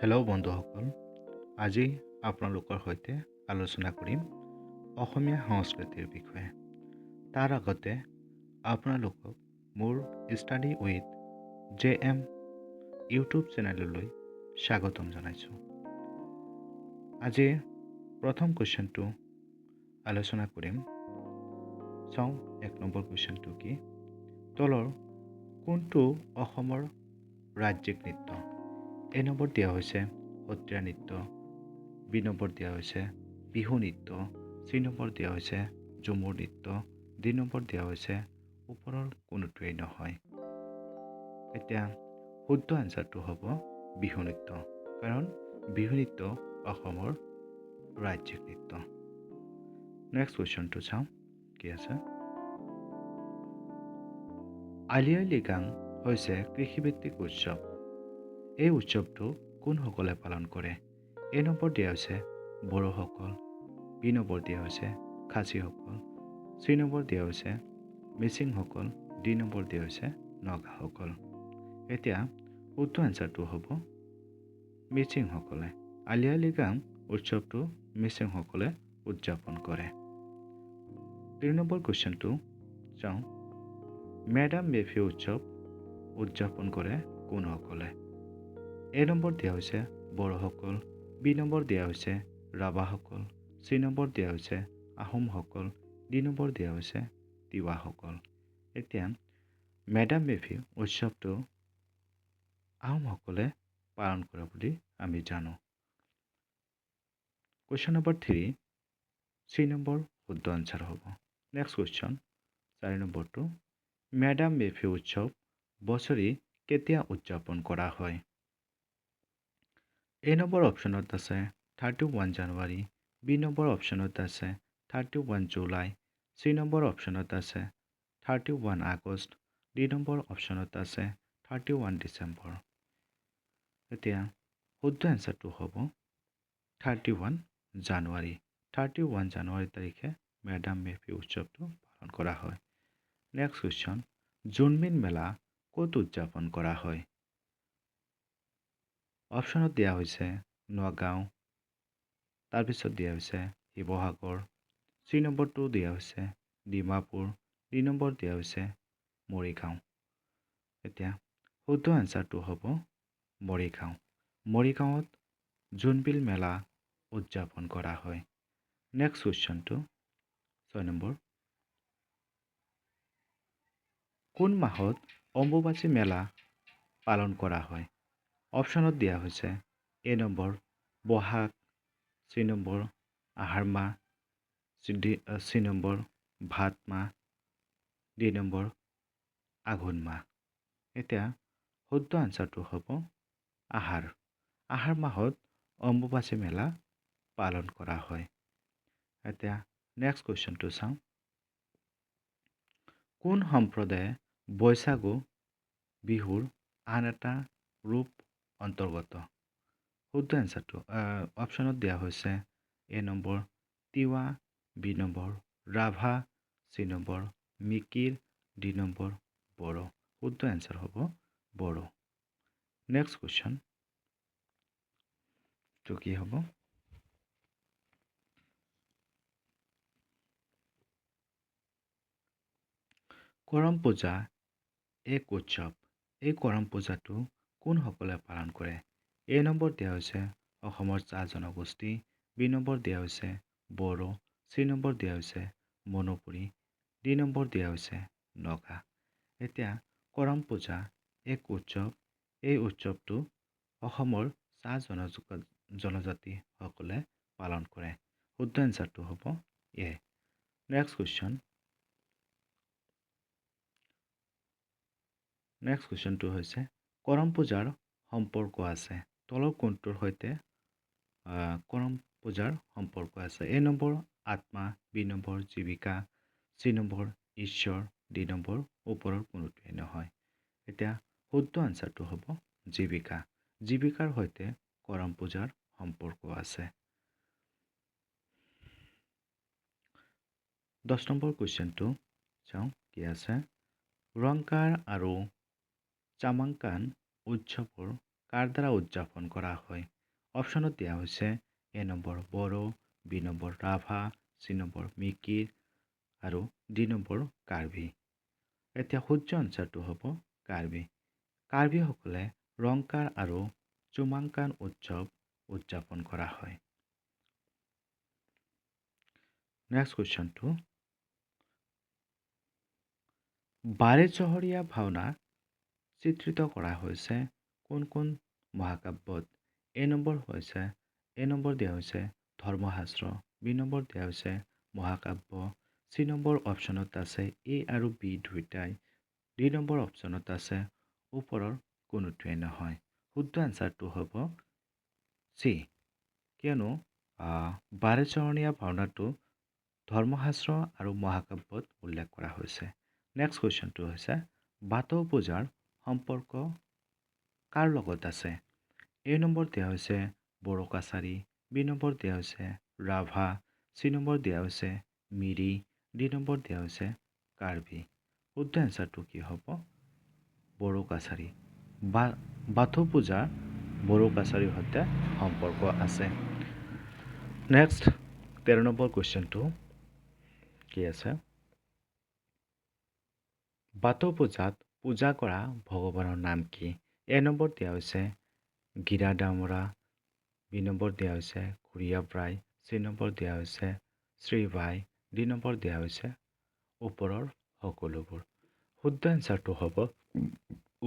Hello' বন্ধুসকল, আজি আপোনালোকৰ সৈতে আলোচনা কৰিম অসমীয়া সংস্কৃতিৰ বিষয়ে। তাৰ আগতে আপোনালোকক মোৰ ষ্টাডি উইথ JM ইউটিউব চেনেললৈ স্বাগতম জনাইছোঁ। আজিৰ প্ৰথম কুৱেশ্যনটো আলোচনা কৰিম। চাওঁ 1 নম্বৰ কুৱেশ্যনটো কি? তলৰ কোনটো অসমৰ ৰাজ্যিক নৃত্য? A নম্বৰ দিয়া হৈছে সত্ৰীয়া নৃত্য, B নম্বৰ দিয়া হৈছে বিহু নৃত্য, C নম্বৰ দিয়া হৈছে ঝুমুৰ নৃত্য, D নম্বৰ দিয়া হৈছে ওপৰৰ কোনোটোৱেই নহয়। এতিয়া শুদ্ধ আনচাৰটো হ'ব বিহু নৃত্য, কাৰণ বিহু নৃত্য অসমৰ ৰাজ্যিক নৃত্য। নেক্সট কুৱেশ্যনটো চাওঁ কি আছে। আলি আই লৃগাং হৈছে কৃষিভিত্তিক উৎসৱ। এই উৎসৱটো কোনসকলে পালন কৰে? A নম্বৰ দিয়া হৈছে বড়োসকল, B নম্বৰ দিয়া হৈছে খাচীসকল, C নম্বৰ দিয়া হৈছে মিচিংসকল, D নম্বৰ দিয়া হৈছে নগাসকল। এতিয়া শুদ্ধ আনচাৰটো হ'ব মিচিংসকলে। আলি আই লৃগাং উৎসৱটো মিচিংসকলে উদযাপন কৰে। 3 নম্বৰ কুৱেশ্যনটো চাওঁ। মেডাম মে ফি উৎসৱ উদযাপন কৰে কোনসকলে? A নম্বৰ দিয়া হৈছে বড়োসকল, B নম্বৰ দিয়া হৈছে ৰাভাসকল, C নম্বৰ দিয়া হৈছে আহোমসকল, D নম্বৰ দিয়া হৈছে তিৱাসকল। এতিয়া মেডাম মে ফি উৎসৱটো আহোমসকলে পালন কৰে বুলি আমি জানো। কুৱেশ্যন নম্বৰ 3, C নম্বৰ শুদ্ধ আনচাৰ হ'ব। নেক্সট কুৱেশ্যন 4 নম্বৰটো, মেডাম মে ফি উৎসৱ বছৰি কেতিয়া উদযাপন কৰা হয়? A নম্বৰ অপশ্যনত আছে 31 জানুৱাৰী, B নম্বৰ অপশ্যনত আছে 31 জুলাই, C নম্বৰ অপশ্যনত আছে 31 আগষ্ট, D নম্বৰ অপশ্যনত আছে 31 ডিচেম্বৰ। এতিয়া শুদ্ধ এনচাৰটো হ'ব 31 জানুৱাৰী। 31 জানুৱাৰী তাৰিখে মেডাম মে ফি উৎসৱটো পালন কৰা হয়। নেক্সট কুৱেশ্যন, জোনবিল মেলা ক'ত উদযাপন কৰা হয়? অপশ্যনত দিয়া হৈছে নগাঁও, তাৰপিছত দিয়া হৈছে শিৱসাগৰ, C নম্বৰটো দিয়া হৈছে ডিমাপুৰ, D নম্বৰ দিয়া হৈছে মৰিগাঁও। এতিয়া শুদ্ধ এনচাৰটো হ'ব মৰিগাঁও। মৰিগাঁৱত জোনবিল মেলা উদযাপন কৰা হয়। নেক্সট কুৱেশ্যনটো 6 নম্বৰ, কোন মাহত অম্বুবাচী মেলা পালন কৰা হয়? অপশ্যনত দিয়া হৈছে A number Bohag, C number আহাৰ মাহ, C নম্বৰ ভাদ মাহ, D নম্বৰ আঘোণ মাহ। এতিয়া শুদ্ধ আনচাৰটো হ'ব আহাৰ। আহাৰ মাহত অম্বুবাচী মেলা পালন কৰা হয়। এতিয়া নেক্সট কুৱেশ্যনটো চাওঁ। কোন সম্প্ৰদায়ে বৈশাগু বিহুৰ আন এটা ৰূপ অন্তৰ্গত? শুদ্ধ এনচাৰটো অপশ্যনত দিয়া হৈছে A number Tiwa, B number Rabha, C number Mikir, D number Bodo. শুদ্ধ এনচাৰ হ'ব বড়ো। নেক্সট কুৱেশ্যন তো কি হ'ব? কৰম পূজা এক উৎসৱ। এই কৰম পূজাটো কোনসকলে পালন কৰে? A নম্বৰ দিয়া হৈছে অসমৰ চাহ জনগোষ্ঠী, B নম্বৰ দিয়া হৈছে বড়ো, C নম্বৰ দিয়া হৈছে মণিপুৰী, D নম্বৰ দিয়া হৈছে নগা। এতিয়া কৰম পূজা এক উৎসৱ। এই উৎসৱটো অসমৰ চাহ জনজাতিসকলে পালন কৰে। শুদ্ধ এনচাৰটো হ'ব A। নেক্সট কুৱেশ্যনটো হৈছে কৰম পূজাৰ সম্পৰ্ক আছে তলৰ কোনটোৰ সৈতে কৰম পূজাৰ সম্পৰ্ক আছে? A নম্বৰ আত্মা, B নম্বৰ জীৱিকা, C নম্বৰ ঈশ্বৰ, D নম্বৰ ওপৰৰ কোনোটোৱেই নহয়। এতিয়া শুদ্ধ আনচাৰটো হ'ব জীৱিকা। জীৱিকাৰ সৈতে কৰম পূজাৰ সম্পৰ্ক আছে। 10 নম্বৰ কুৱেশ্যনটো চাওঁ কি আছে। ৰংকাৰ আৰু চামাংকান উৎসৱৰ কাৰ দ্বাৰা উদযাপন কৰা হয়? অপশ্যনত দিয়া হৈছে A number Bodo, B number Rabha, C number Mikir আৰু ডি নম্বৰ কাৰ্বি। এতিয়া শুদ্ধ আনচাৰটো হ'ব কাৰ্বি। কাৰ্বিসকলে ৰংকাৰ আৰু চুমাংকান উৎসৱ উদযাপন কৰা হয়। নেক্সট কুৱেশ্যনটো, বাৰেচহৰীয়া ভাওনা চিত্ৰিত কৰা হৈছে কোন কোন মহাকাব্যত? এ নম্বৰ দিয়া হৈছে ধৰ্মশাস্ত্ৰ, বি নম্বৰ দিয়া হৈছে মহাকাব্য, চি নম্বৰ অপশ্যনত আছে এ আৰু বি দুয়োটাই, ডি নম্বৰ অপশ্যনত আছে ওপৰৰ কোনোটোৱে নহয়। শুদ্ধ আনচাৰটো হ'ব চি, কিয়নো বাৰেচহৰীয়া ভাওনাটো ধৰ্মশাস্ত্ৰ আৰু মহাকাব্যত উল্লেখ কৰা হৈছে। নেক্সট কুৱেশ্যনটো হৈছে বাথৌ পূজাৰ সম্পৰ্ক কাৰ লগত আছে? এ নম্বৰ দিয়া হৈছে বড়ো কাছাৰী, বি নম্বৰ দিয়া হৈছে ৰাভা, চি নম্বৰ দিয়া হৈছে মিৰি, ডি নম্বৰ দিয়া হৈছে কাৰ্বি। শুদ্ধ এনচাৰটো কি হ'ব? বড়ো কাছাৰী। বাথৌ পূজা বড়ো কাছাৰীৰ সৈতে সম্পৰ্ক আছে। নেক্সট 13 নম্বৰ কুৱেশ্যনটো কি আছে? বাথৌ পূজাত পূজা কৰা ভগৱানৰ নাম কি? এ নম্বৰ দিয়া হৈছে গিৰা ডামৰা, বি নম্বৰ দিয়া হৈছে ঘূৰিয়া ব্ৰাই, চি নম্বৰ দিয়া হৈছে শ্ৰীবাই, ডি নম্বৰ দিয়া হৈছে ওপৰৰ সকলোবোৰ। শুদ্ধ এনচাৰটো হ'ব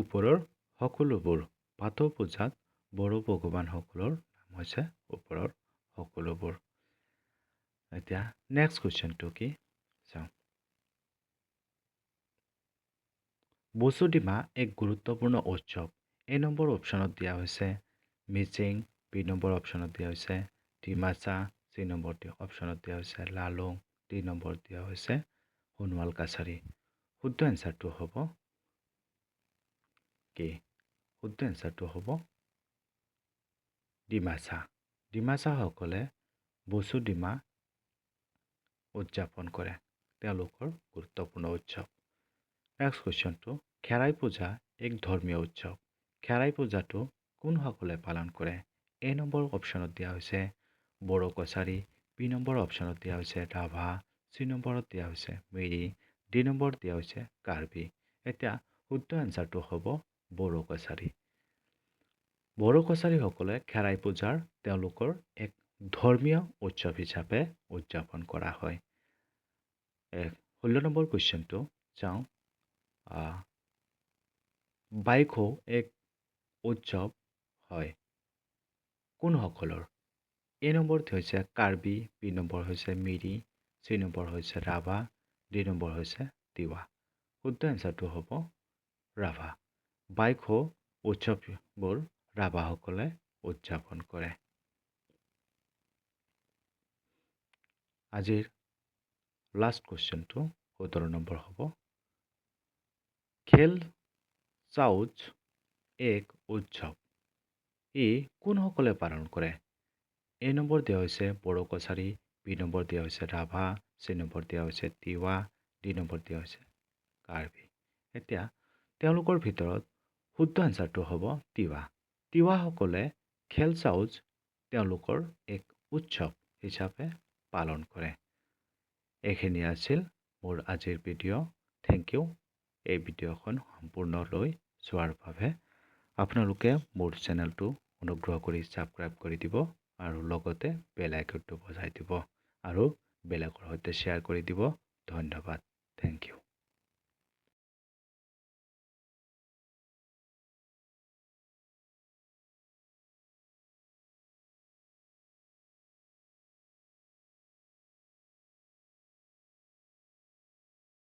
ওপৰৰ সকলোবোৰ। বাথৌ পূজাত বড়ো ভগৱানসকলৰ নাম হৈছে ওপৰৰ সকলোবোৰ। এতিয়া নেক্সট কুৱেশ্যনটো কি চাওঁ। বসুদিমা এক গুৰুত্বপূৰ্ণ উৎসৱ। এ নম্বৰ অপশ্যনত দিয়া হৈছে মিচিং, বি নম্বৰ অপশ্যনত দিয়া হৈছে ডিমাচা, চি নম্বৰ অপশ্যনত দিয়া হৈছে লালুং, ডি নম্বৰ দিয়া হৈছে সোণোৱাল কাছাৰী। শুদ্ধ এনচাৰটো হ'ব কি? শুদ্ধ এনচাৰটো হ'ব ডিমাচা। ডিমাচাসকলে বসুদিমা উদযাপন কৰে, তেওঁলোকৰ গুৰুত্বপূৰ্ণ উৎসৱ। নেক্সট কুৱেশ্যনটো, খেৰাই পূজা এক ধৰ্মীয় উৎসৱ। খেৰাই পূজাটো কোনসকলে পালন কৰে? এ নম্বৰ অপশ্যনত দিয়া হৈছে বড়ো কছাৰী, বি নম্বৰ অপশ্যনত দিয়া হৈছে ৰাভা, চি নম্বৰত দিয়া হৈছে মিৰি, ডি নম্বৰ দিয়া হৈছে কাৰ্বি। এতিয়া শুদ্ধ এনচাৰটো হ'ব বড়ো কছাৰী। বড়ো কছাৰীসকলে খেৰাই পূজাৰ তেওঁলোকৰ এক ধৰ্মীয় উৎসৱ হিচাপে উদযাপন কৰা হয়। 16 নম্বৰ কুৱেশ্যনটো চাওঁ। বাইখো এক উৎসৱ হয় কোনসকলৰ? এ নম্বৰ হৈছে কাৰ্বি, বি নম্বৰ হৈছে মিৰি, চি নম্বৰ হৈছে ৰাভা, ডি নম্বৰ হৈছে তিৱা। শুদ্ধ এনচাৰটো হ'ব ৰাভা। বাইখো উৎসৱবোৰ ৰাভাসকলে উদযাপন কৰে। আজিৰ লাষ্ট কুৱেশ্যনটো 17 নম্বৰ হ'ব। খেল চাউজ এক উৎসৱ, ই কোনসকলে পালন কৰে? এ নম্বৰ দিয়া হৈছে বড়ো কছাৰী, বি নম্বৰ দিয়া হৈছে ৰাভা, চি নম্বৰ দিয়া হৈছে তিৱা, ডি নম্বৰ দিয়া হৈছে কাৰ্বি। এতিয়া তেওঁলোকৰ ভিতৰত শুদ্ধ এনচাৰটো হ'ব তিৱা। তিৱাসকলে খেল চাউজ তেওঁলোকৰ এক উৎসৱ হিচাপে পালন কৰে। এইখিনি আছিল মোৰ আজিৰ ভিডিঅ'। থেংক ইউ এই ভিডিঅ'খন সম্পূৰ্ণলৈ চোৱাৰ বাবে। আপোনালোকে মোৰ চেনেলটো অনুগ্ৰহ কৰি ছাবস্ক্ৰাইব কৰি দিব আৰু লগতে বেল আইকনটো বজাই দিব আৰু বেলেগৰ সৈতে শ্বেয়াৰ কৰি দিব। ধন্যবাদ। Thank U.